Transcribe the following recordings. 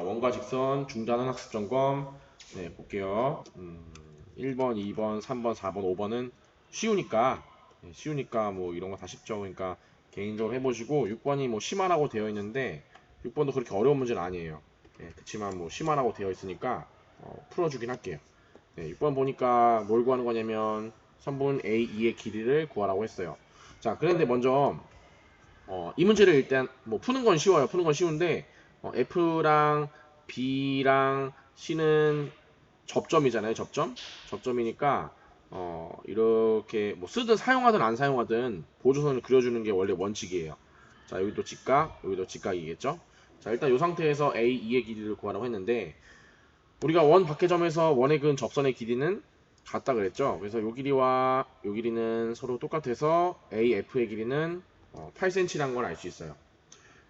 원과 직선 중단은 학습 점검. 네, 볼게요. 1번, 2번, 3번, 4번, 5번은 쉬우니까, 쉬우니까 뭐 이런 거 다 쉽죠. 그러니까 개인적으로 해보시고, 6번이 뭐 심화라고 되어 있는데, 6번도 그렇게 어려운 문제는 아니에요. 그렇지만 뭐 심화라고 되어 있으니까 풀어주긴 할게요. 6번 보니까 뭘 구하는 거냐면 선분 A2의 길이를 구하라고 했어요. 자, 그런데 먼저 이 문제를 일단 뭐 푸는 건 쉬워요. 푸는 건 쉬운데 F랑 B랑 C는 접점이잖아요. 접점이니까 이렇게 뭐 쓰든 사용하든 안 사용하든 보조선을 그려주는 게 원래 원칙이에요. 자, 여기도 직각, 여기도 직각이겠죠. 자, 일단 이 상태에서 A2의 길이를 구하라고 했는데 우리가 원 박해점에서 원의 근 접선의 길이는 같다 그랬죠. 그래서 요 길이와 요 길이는 서로 똑같아서 AF의 길이는 8cm라는 걸 알 수 있어요.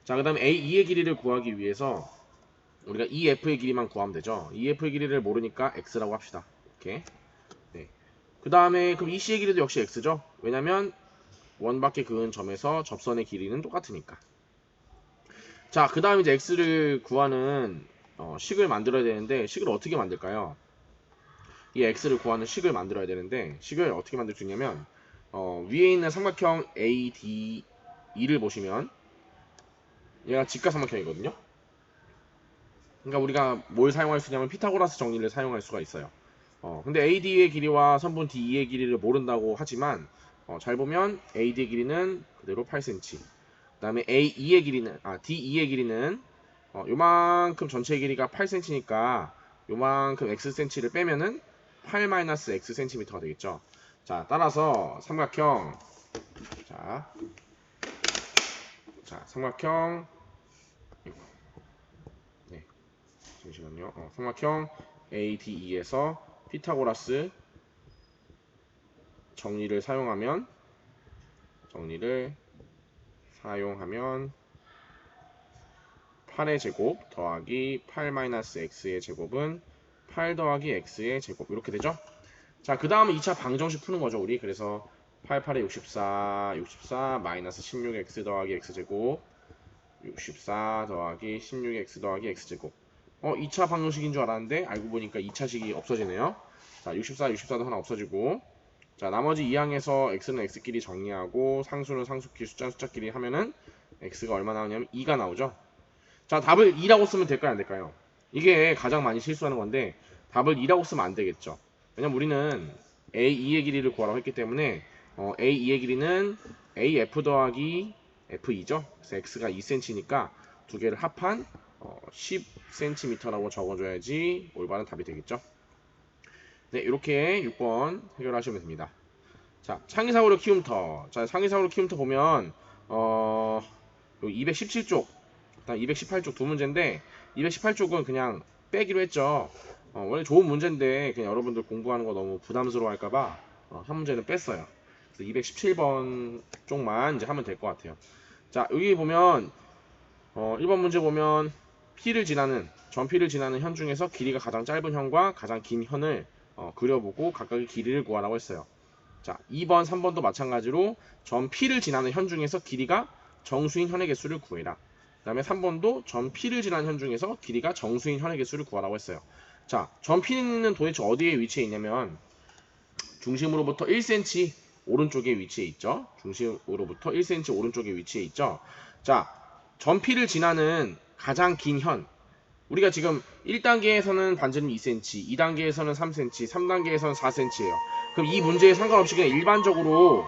자, 그 다음에 A2의 길이를 구하기 위해서 우리가 EF의 길이만 구하면 되죠. EF의 길이를 모르니까 X라고 합시다. 이렇게. 네. 그 다음에 그럼 EC의 길이도 역시 X죠. 왜냐면 원밖에 그은 점에서 접선의 길이는 똑같으니까. 자, 그 다음에 이제 X를 구하는 식을 만들어야 되는데 식을 어떻게 만들까요? 이 x를 구하는 식을 만들어야 되는데 식을 어떻게 만들 수 있냐면 위에 있는 삼각형 ADE를 보시면 얘가 직각삼각형이거든요. 그러니까 우리가 뭘 사용할 수 있냐면 피타고라스 정리를 사용할 수가 있어요. 근데 AD의 길이와 선분 DE의 길이를 모른다고 하지만 잘 보면 AD의 길이는 그대로 8cm. 그다음에 DE의 길이는 요만큼 전체 길이가 8cm니까 요만큼 xcm를 빼면은 8-x cm가 되겠죠. 자, 따라서 삼각형 자, 삼각형 네, 잠시만요. 삼각형 ADE에서 피타고라스 정리를 사용하면 8의 제곱 더하기 8-x의 제곱은 8 더하기 x의 제곱 이렇게 되죠. 자, 그 다음에 2차 방정식 푸는 거죠, 우리. 그래서 8, 8에 64 마이너스 16x 더하기 x제곱 64 더하기 16x 더하기 x제곱 2차 방정식인 줄 알았는데 알고 보니까 2차식이 없어지네요. 자, 64도 하나 없어지고 자, 나머지 2항에서 x는 x끼리 정리하고 상수는 상수끼리 숫자는 숫자끼리 하면은 x가 얼마 나오냐면 2가 나오죠. 자, 답을 2라고 쓰면 될까요, 안 될까요? 이게 가장 많이 실수하는 건데 답을 2라고 쓰면 안 되겠죠. 왜냐면 우리는 A2의 길이를 구하라고 했기 때문에 A2의 길이는 AF 더하기 F2죠. 그래서 X가 2cm니까 두 개를 합한 10cm라고 적어줘야지 올바른 답이 되겠죠. 네, 이렇게 6번 해결하시면 됩니다. 자, 창의사고력 키움터. 자, 창의사고력 키움터 보면 217쪽, 218쪽 두 문제인데 218쪽은 그냥 빼기로 했죠. 원래 좋은 문제인데 그냥 여러분들 공부하는 거 너무 부담스러워 할까봐 한 문제는 뺐어요. 그래서 217번 쪽만 이제 하면 될 것 같아요. 자, 여기 보면 1번 문제 보면 전피를 지나는 현 중에서 길이가 가장 짧은 현과 가장 긴 현을 그려보고 각각의 길이를 구하라고 했어요. 자, 2번, 3번도 마찬가지로 점 P를 지나는 현 중에서 길이가 정수인 현의 개수를 구해라. 그 다음에 3번도 점 P를 지나는 현 중에서 길이가 정수인 현의 개수를 구하라고 했어요. 자, 점 P는 도대체 어디에 위치해 있냐면 중심으로부터 1cm 오른쪽에 위치해 있죠. 중심으로부터 1cm 오른쪽에 위치해 있죠. 자, 점 P를 지나는 가장 긴 현. 우리가 지금 1단계에서는 반지름이 2cm, 2단계에서는 3cm, 3단계에서는 4cm예요. 그럼 이 문제에 상관없이 그냥 일반적으로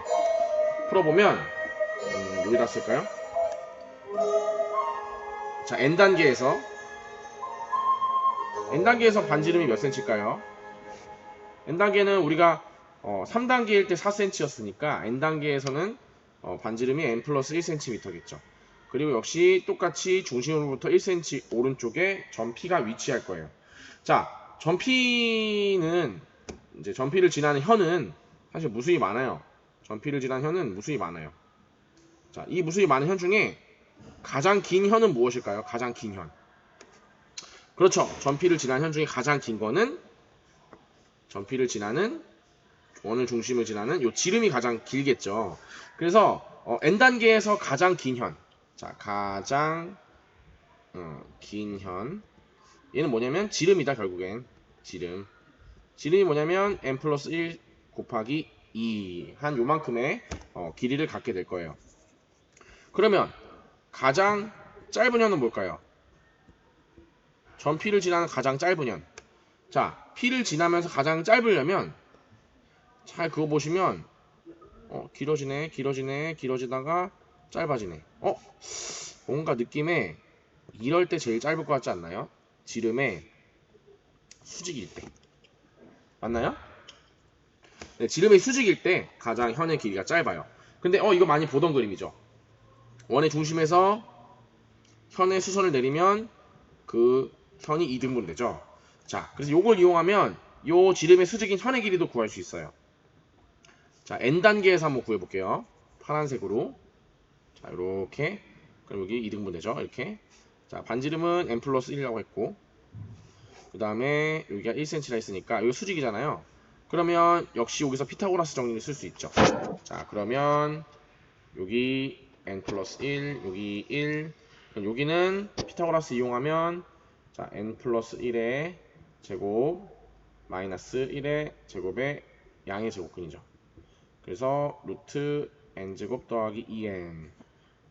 풀어보면 여기다 쓸까요? 자, N단계에서 반지름이 몇 cm일까요? N단계는 우리가 3단계일 때 4cm였으니까 N단계에서는 반지름이 N 플러스 1cm겠죠. 그리고 역시 똑같이 중심으로부터 1cm 오른쪽에 점 P가 위치할 거예요. 자, 점 P는 이제 점 P를 지나는 현은 사실 무수히 많아요. 점 P를 지나는 현은 무수히 많아요. 자, 이 무수히 많은 현 중에 가장 긴 현은 무엇일까요? 가장 긴 현. 그렇죠. 점 P를 지나는 현 중에 가장 긴 거는 점 P를 지나는 원을 중심을 지나는 요 지름이 가장 길겠죠. 그래서 N단계에서 가장 긴 현. 자, 가장 긴 현. 얘는 뭐냐면 지름이다. 결국엔 지름이 뭐냐면 n 플러스 1 곱하기 2 한 요만큼의 길이를 갖게 될 거예요. 그러면 가장 짧은 현은 뭘까요? 전 P를 지나는 가장 짧은 현. 자, P를 지나면서 가장 짧으려면 잘 그거 보시면 길어지다가 짧아지네. 뭔가 느낌에 이럴 때 제일 짧을 것 같지 않나요? 지름의 수직일 때. 맞나요? 네, 지름의 수직일 때 가장 현의 길이가 짧아요. 근데 이거 많이 보던 그림이죠. 원의 중심에서 현의 수선을 내리면 그 현이 2등분 되죠. 자, 그래서 요걸 이용하면 요 지름의 수직인 현의 길이도 구할 수 있어요. 자, n단계에서 한번 구해볼게요. 파란색으로. 자, 이렇게. 그럼 여기 2등분 되죠. 이렇게. 자, 반지름은 n 플러스 1이라고 했고, 그 다음에 여기가 1cm라 했으니까 여기 수직이잖아요. 그러면 역시 여기서 피타고라스 정리를 쓸 수 있죠. 자, 그러면 여기 n 플러스 1, 여기 1. 그럼 여기는 피타고라스 이용하면 자, n 플러스 1의 제곱 마이너스 1의 제곱의 양의 제곱근이죠. 그래서 루트 n제곱 더하기 2n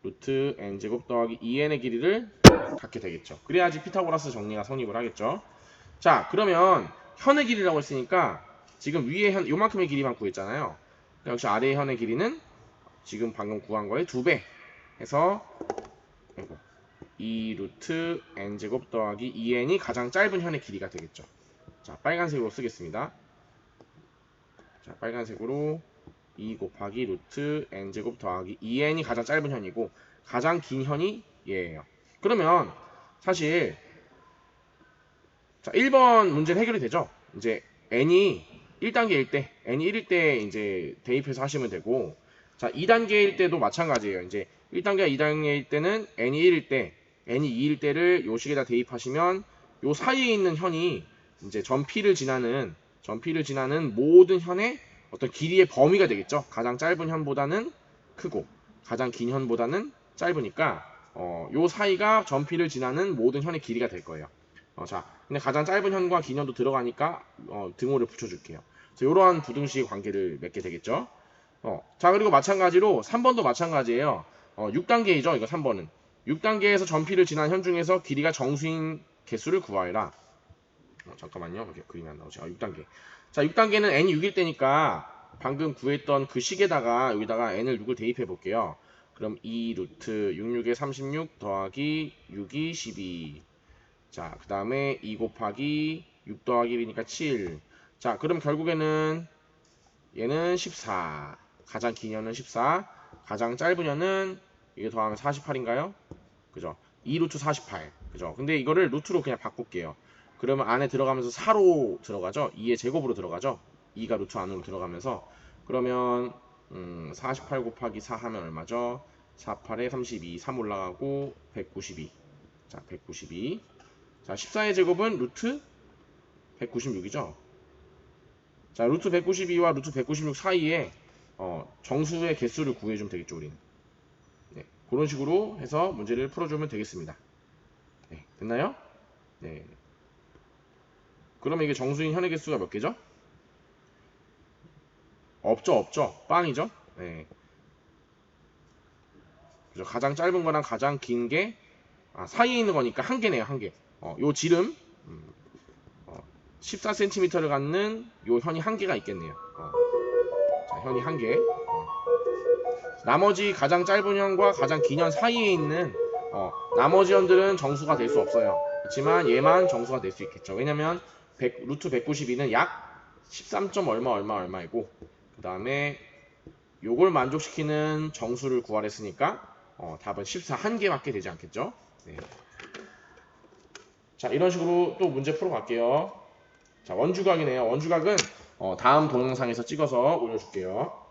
루트 n제곱 더하기 2n의 길이를 갖게 되겠죠. 그래야지 피타고라스 정리가 성립을 하겠죠. 자, 그러면 현의 길이라고 했으니까 지금 위에 현 요만큼의 길이만 구했잖아요. 역시 아래의 현의 길이는 지금 방금 구한 거의 2배 해서 2 루트 n제곱 더하기 2n이 가장 짧은 현의 길이가 되겠죠. 자, 빨간색으로 쓰겠습니다. 자, 빨간색으로 2 곱하기 루트 n제곱 더하기 2n이 가장 짧은 현이고 가장 긴 현이 얘예요. 그러면 사실 자, 1번 문제는 해결이 되죠. 이제 n이 1단계일 때, n이 1일 때 이제 대입해서 하시면 되고, 자, 2단계일 때도 마찬가지예요. 이제 1단계와 2단계일 때는 n이 1일 때, n이 2일 때를 요 식에다 대입하시면 요 사이에 있는 현이 이제 전 P를 지나는 모든 현의 어떤 길이의 범위가 되겠죠. 가장 짧은 현보다는 크고 가장 긴 현보다는 짧으니까 요 사이가 전 P를 지나는 모든 현의 길이가 될 거예요. 자, 근데 가장 짧은 현과 긴 현도 들어가니까 등호를 붙여줄게요. 그래서 이러한 부등식의 관계를 맺게 되겠죠. 자, 그리고 마찬가지로 3번도 마찬가지예요. 6단계이죠. 이거 3번은 6단계에서 전 P를 지난 현 중에서 길이가 정수인 개수를 구하여라. 잠깐만요. 그림이 안 나오지. 6단계. 자, 6단계는 n이 6일 때니까 방금 구했던 그 식에다가 여기다가 n을 6을 대입해 볼게요. 그럼 2 루트 66에 36 더하기 6이 12. 자, 그 다음에 2 곱하기 6 더하기 1이니까 7. 자, 그럼 결국에는 얘는 14. 가장 긴 년은 14. 가장 짧은 년은 이게 더하면 48인가요? 그죠? 2 루트 48. 그죠? 근데 이거를 루트로 그냥 바꿀게요. 그러면 안에 들어가면서 4로 들어가죠? 2의 제곱으로 들어가죠? 2가 루트 안으로 들어가면서 그러면 48 곱하기 4 하면 얼마죠? 48에 32, 3 올라가고 192. 자, 192. 자, 14의 제곱은 루트 196이죠? 자, 루트 192와 루트 196 사이에 정수의 개수를 구해주면 되겠죠, 우리는. 네, 그런 식으로 해서 문제를 풀어주면 되겠습니다. 네, 됐나요? 네. 그러면 이게 정수인 현의 개수가 몇 개죠? 없죠. 빵이죠? 네. 그죠? 가장 짧은 거랑 가장 긴 게 사이에 있는 거니까 한 개네요, 한 개. 요 지름 14cm를 갖는 요 현이 한 개가 있겠네요. 자, 현이 한 개. 나머지 가장 짧은 현과 가장 긴 현 사이에 있는 나머지 현들은 정수가 될 수 없어요. 그렇지만 얘만 정수가 될 수 있겠죠. 왜냐면 루트 192는 약 13. 얼마이고 그 다음에 요걸 만족시키는 정수를 구하랬으니까 답은 14 한 개밖에 되지 않겠죠. 네. 자, 이런 식으로 또 문제 풀어갈게요. 자, 원주각이네요. 원주각은 다음 동영상에서 찍어서 올려줄게요.